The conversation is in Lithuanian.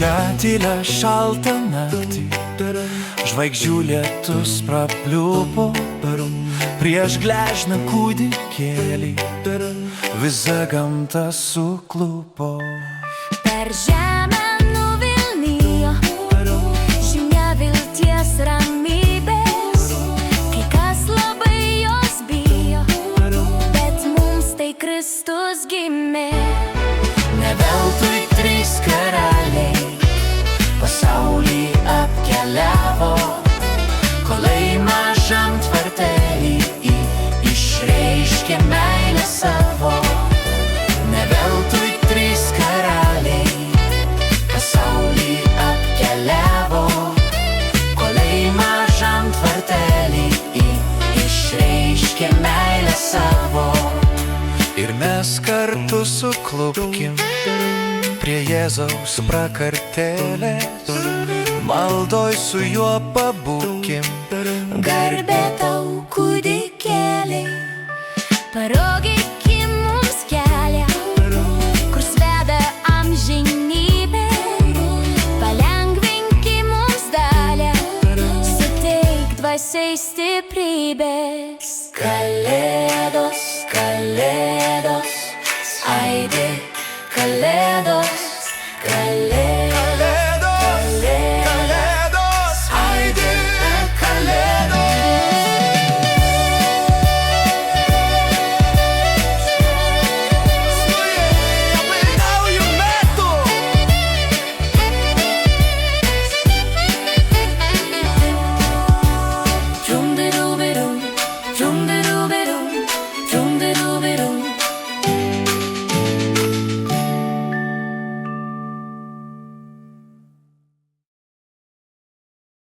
Šią tylę šaltą naktį žvaigždžių lietus prapliupo, prieš gležną kūdikėlį visa gamta suklupo. Per žemę nuvilnijo žinia vilties ramybės, kai kas labai jos bijo, bet mums tai Kristus gimė. Ne veltui trys karaliai pasaulį apkeliavo, kolei mažam tvartelį išreiškė meilę savo. Ne veltui trys karaliai pasaulį apkeliavo, kolei mažam tvartelį išreiškė meilę savo. Ir mes kartu suklupkim prie Jėzaus prakartėlės, maldoj su juo pabūkim. Garbė tau, kūdikėli, parodyk mums kelią, kur veda amžinybė, palengvink mums dalią, suteik dvasiai stiprybės. Kalėdos, kalėdos, aidi kalėdos.